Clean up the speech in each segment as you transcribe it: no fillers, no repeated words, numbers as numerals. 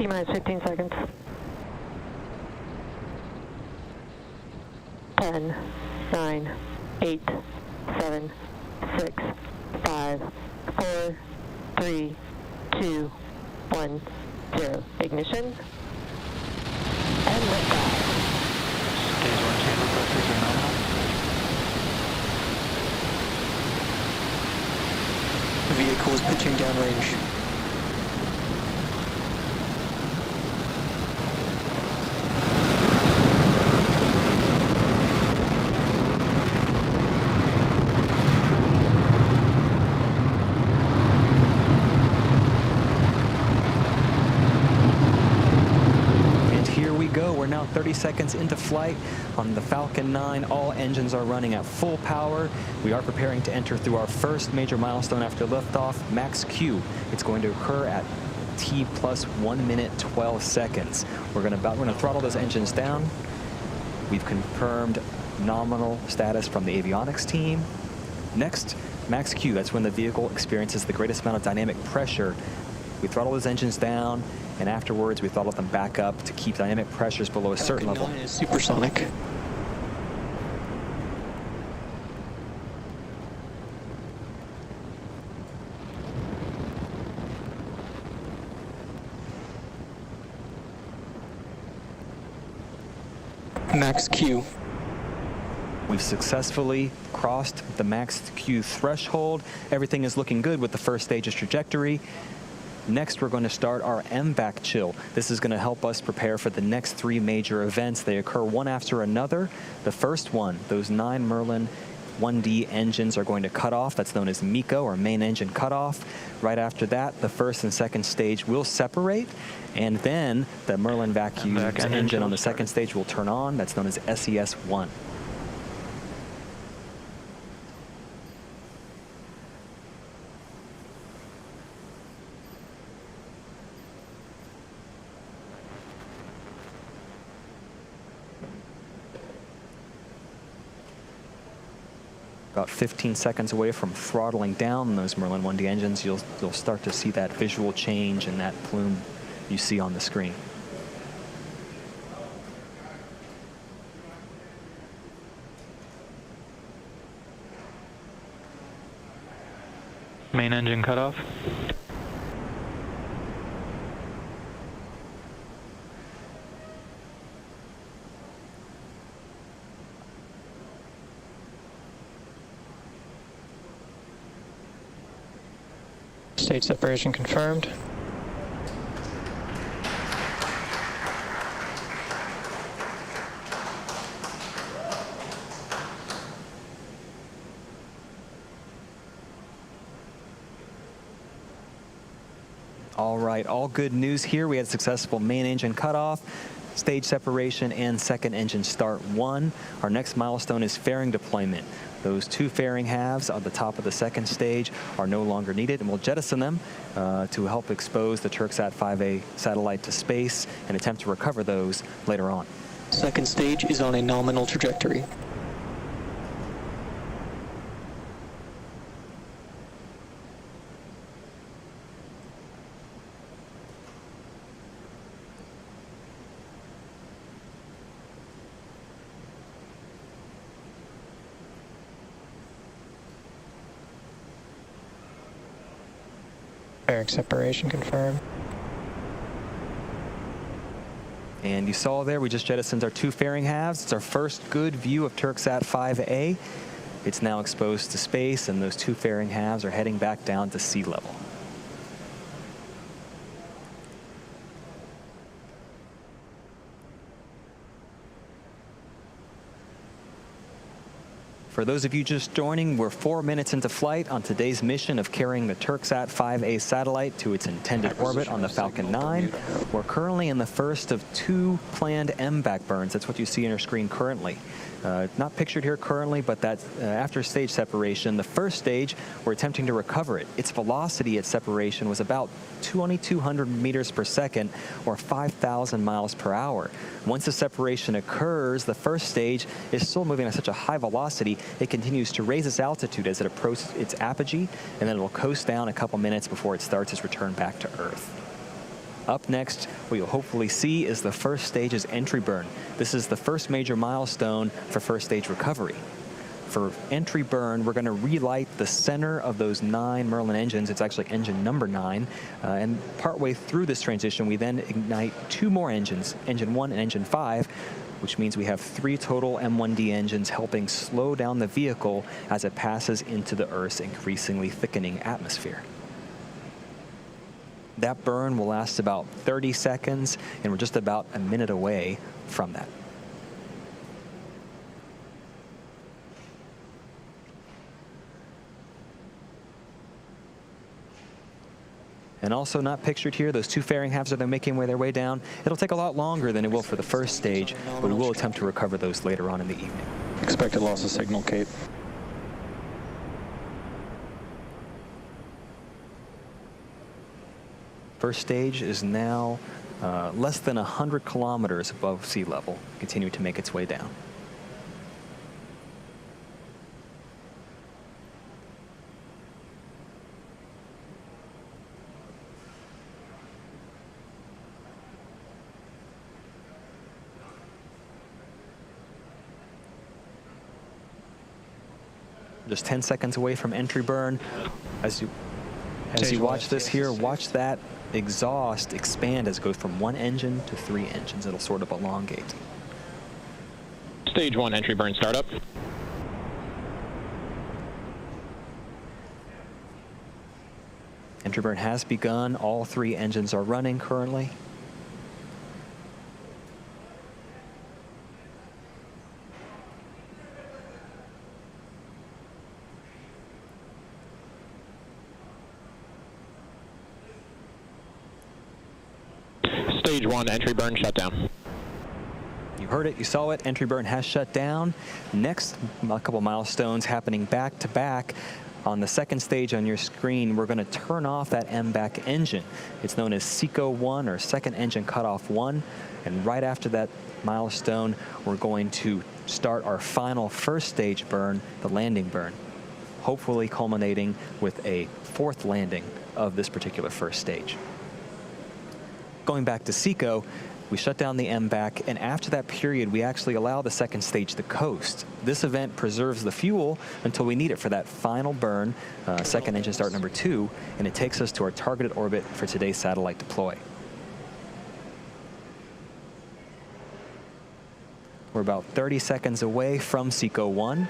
T-minus 15 seconds. 10, 9, 8, 7, 6, 5, 4, 3, 2, 1, 0. Ignition. And liftoff. Stage 1 chamber pressures are nominal. The vehicle is pitching downrange. We're now 30 seconds into flight on the Falcon 9. All engines are running at full power. We are preparing to enter through our first major milestone after liftoff, max Q. It's going to occur at T plus 1 minute 12 seconds. We're going to throttle those engines down. We've confirmed nominal status from the avionics team. Next, max Q. That's when the vehicle experiences the greatest amount of dynamic pressure. We throttle those engines down, and afterwards we throttle them back up to keep dynamic pressures below a certain level. Falcon 9 is supersonic. Max Q. We've successfully crossed the max Q threshold. Everything is looking good with the first stage's trajectory. Next, we're going to start our MVAC chill. This is going to help us prepare for the next 3 major events. They occur one after another. The first one, those 9 Merlin 1D engines are going to cut off. That's known as MECO, or main engine cutoff. Right after that, the first and second stage will separate, and then the Merlin vacuum engine on the second stage will turn on. That's known as SES-1. About 15 seconds away from throttling down those Merlin 1D engines, you'll start to see that visual change in that plume you see on the screen. Main engine cutoff. Stage separation confirmed. All right, all good news here. We had successful main engine cutoff, stage separation, and second engine start 1. Our next milestone is fairing deployment. Those 2 fairing halves on the top of the second stage are no longer needed, and we'll jettison them to help expose the Türksat 5A satellite to space and attempt to recover those later on. Second stage is on a nominal trajectory. Fairing separation confirmed. And you saw there, we just jettisoned our 2 fairing halves. It's our first good view of Türksat 5A. It's now exposed to space, and those 2 fairing halves are heading back down to sea level. For those of you just joining, we're 4 minutes into flight on today's mission of carrying the Türksat 5A satellite to its intended orbit on the Falcon 9. We're currently in the first of 2 planned MVAC burns. That's what you see on your screen currently. Not pictured here currently, but that's after stage separation. The first stage, we're attempting to recover it. Its velocity at separation was about 2,200 meters per second, or 5,000 miles per hour. Once the separation occurs, the first stage is still moving at such a high velocity, it continues to raise its altitude as it approaches its apogee, and then it will coast down a couple minutes before it starts its return back to Earth. Up next, what you'll hopefully see is the first stage's entry burn. This is the first major milestone for first stage recovery. For entry burn, we're going to relight the center of those 9 Merlin engines. It's actually engine number 9. And partway through this transition, we then ignite 2 more engines, engine 1 and engine 5, which means we have 3 total M1D engines helping slow down the vehicle as it passes into the Earth's increasingly thickening atmosphere. That burn will last about 30 seconds, and we're just about a minute away from that. And also not pictured here, those 2 fairing halves are making their way down. It'll take a lot longer than it will for the first stage, but we will attempt to recover those later on in the evening. Expected loss of signal, Cape. First stage is now less than 100 kilometers above sea level, continuing to make its way down. Just 10 seconds away from entry burn. As you watch this here, watch that exhaust expand as it goes from 1 engine to 3 engines. It'll sort of elongate. Stage 1 entry burn startup. Entry burn has begun. All 3 engines are running currently. Stage 1 entry burn shut down. You heard it, you saw it. Entry burn has shut down. Next, a couple milestones happening back to back. On the second stage on your screen, we're going to turn off that MBAC engine. It's known as SECO 1, or second engine cutoff 1. And right after that milestone, we're going to start our final first stage burn, the landing burn, hopefully culminating with a 4th landing of this particular first stage. Going back to SECO, we shut down the MBAC, and after that period, we actually allow the second stage to coast. This event preserves the fuel until we need it for that final burn, second engine start number 2, and it takes us to our targeted orbit for today's satellite deploy. We're about 30 seconds away from SECO 1,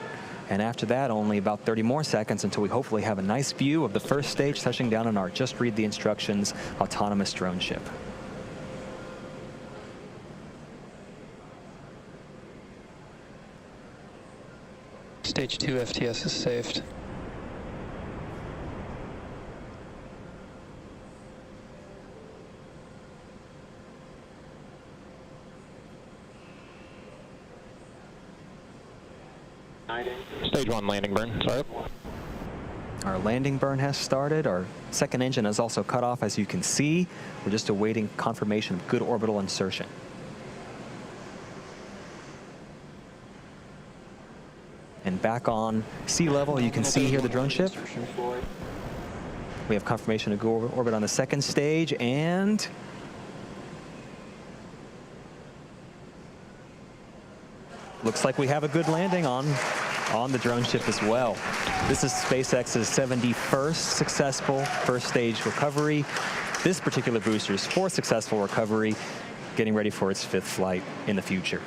and after that, only about 30 more seconds until we hopefully have a nice view of the first stage touching down on our Just Read the Instructions autonomous drone ship. Stage 2 FTS is saved. Stage 1 landing burn startup. Our landing burn has started. Our second engine is also cut off, as you can see. We're just awaiting confirmation of good orbital insertion. And back on sea level, you can see here the drone ship. We have confirmation of good orbit on the second stage, and looks like we have a good landing on the drone ship as well. This is SpaceX's 71st successful first stage recovery. This particular booster's 4th successful recovery, getting ready for its 5th flight in the future.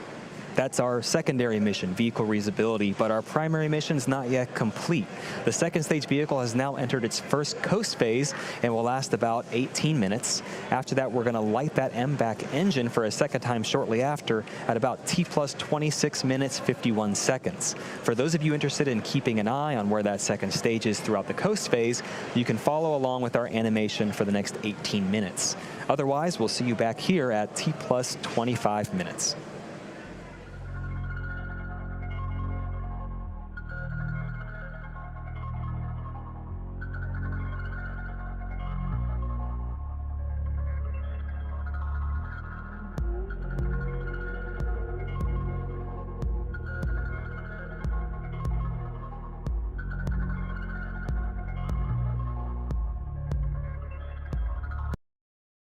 That's our secondary mission, vehicle reusability, but our primary mission is not yet complete. The second stage vehicle has now entered its first coast phase and will last about 18 minutes. After that, we're going to light that MBAC engine for a second time shortly after at about T plus 26 minutes, 51 seconds. For those of you interested in keeping an eye on where that second stage is throughout the coast phase, you can follow along with our animation for the next 18 minutes. Otherwise, we'll see you back here at T plus 25 minutes.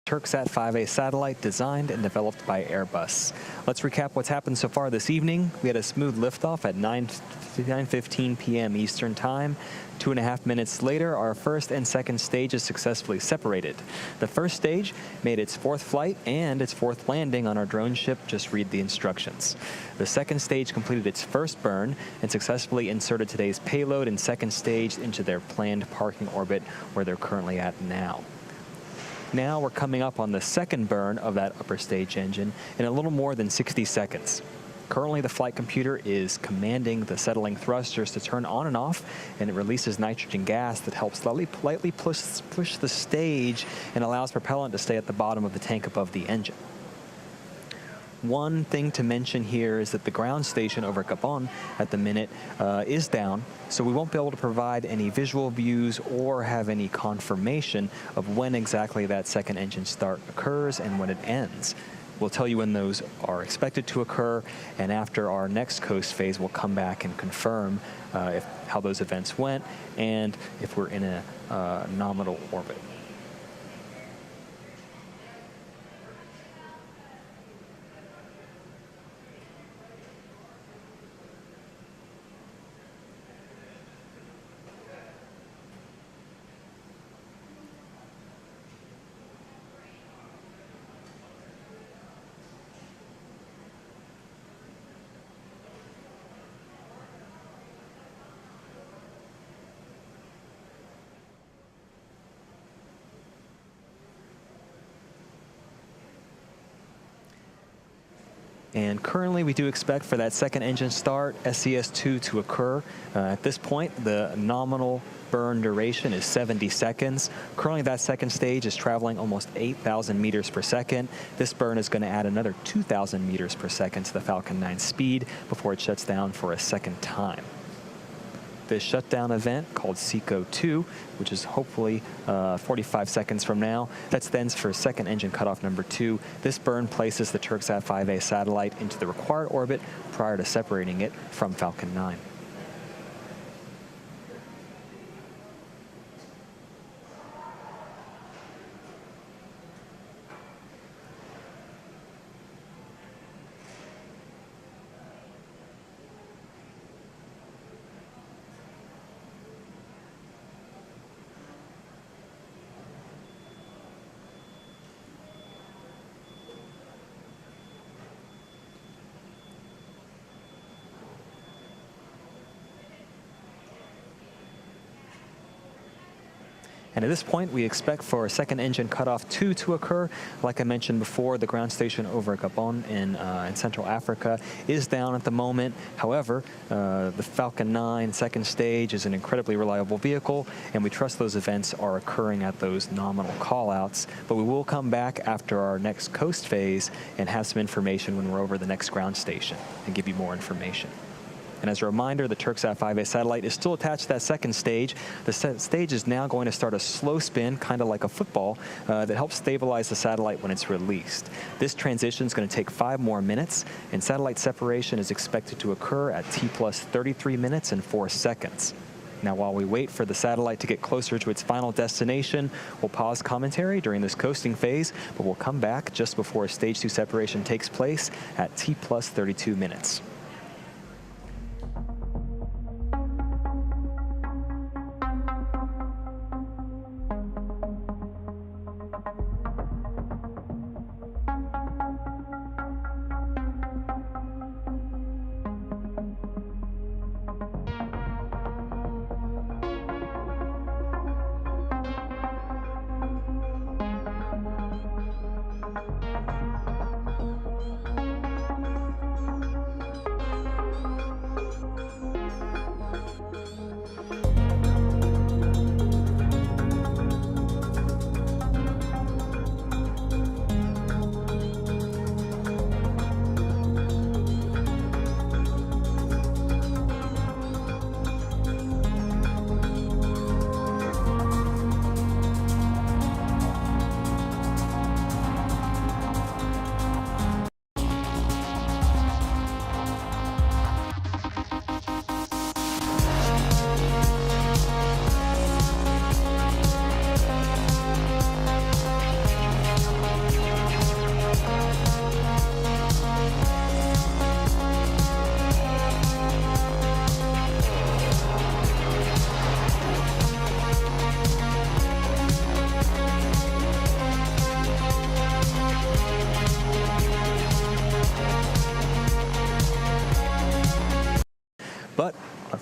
Turksat 5A satellite designed and developed by Airbus. Let's recap what's happened so far this evening. We had a smooth liftoff at 9:15 p.m. Eastern Time. 2.5 minutes later, our first and second stages successfully separated. The first stage made its fourth flight and its fourth landing on our drone ship. Just read the instructions. The second stage completed its first burn and successfully inserted today's payload and second stage into their planned parking orbit where they're currently at now. Now we're coming up on the second burn of that upper stage engine in a little more than 60 seconds. Currently, the flight computer is commanding the settling thrusters to turn on and off, and it releases nitrogen gas that helps lightly push the stage and allows propellant to stay at the bottom of the tank above the engine. One thing to mention here is that the ground station over Gabon at the minute is down, so we won't be able to provide any visual views or have any confirmation of when exactly that second engine start occurs and when it ends. We'll tell you when those are expected to occur, and after our next coast phase, we'll come back and confirm how those events went and if we're in a nominal orbit. And currently, we do expect for that second engine start, SES-2, to occur. At this point, the nominal burn duration is 70 seconds. Currently, that second stage is traveling almost 8,000 meters per second. This burn is going to add another 2,000 meters per second to the Falcon 9 speed before it shuts down for a second time. This shutdown event, called SECO-2, which is hopefully 45 seconds from now, that stands for second engine cutoff number 2. This burn places the Turksat 5A satellite into the required orbit prior to separating it from Falcon 9. And at this point, we expect for second engine cutoff 2 to occur. Like I mentioned before, the ground station over Gabon in Central Africa is down at the moment. However, the Falcon 9 second stage is an incredibly reliable vehicle, and we trust those events are occurring at those nominal callouts. But we will come back after our next coast phase and have some information when we're over the next ground station and give you more information. And as a reminder, the Turksat 5A satellite is still attached to that second stage. The stage is now going to start a slow spin, kind of like a football, that helps stabilize the satellite when it's released. This transition is going to take 5 more minutes, and satellite separation is expected to occur at T plus 33 minutes and 4 seconds. Now, while we wait for the satellite to get closer to its final destination, we'll pause commentary during this coasting phase, but we'll come back just before stage 2 separation takes place at T plus 32 minutes.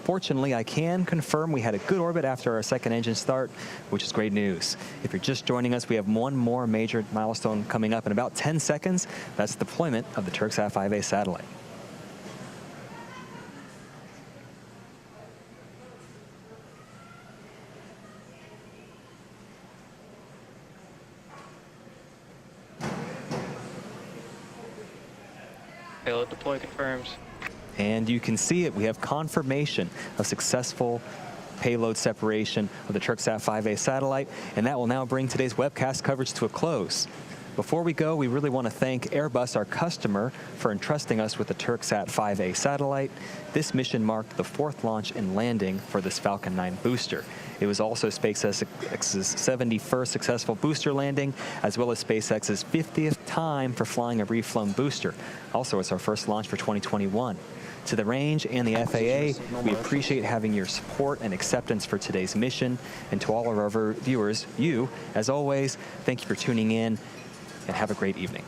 fortunately, I can confirm we had a good orbit after our second engine start, which is great news. If you're just joining us, we have one more major milestone coming up in about 10 seconds. That's the deployment of the Türksat 5A satellite. Payload deploy confirms. And you can see it. We have confirmation of successful payload separation of the Türksat 5A satellite, and that will now bring today's webcast coverage to a close. Before we go, we really want to thank Airbus, our customer, for entrusting us with the Türksat 5A satellite. This mission marked the 4th launch and landing for this Falcon 9 booster. It was also SpaceX's 71st successful booster landing, as well as SpaceX's 50th time for flying a reflown booster. Also, it's our first launch for 2021. To the range and the FAA, we appreciate having your support and acceptance for today's mission. And to all of our viewers, you, as always, thank you for tuning in, and have a great evening.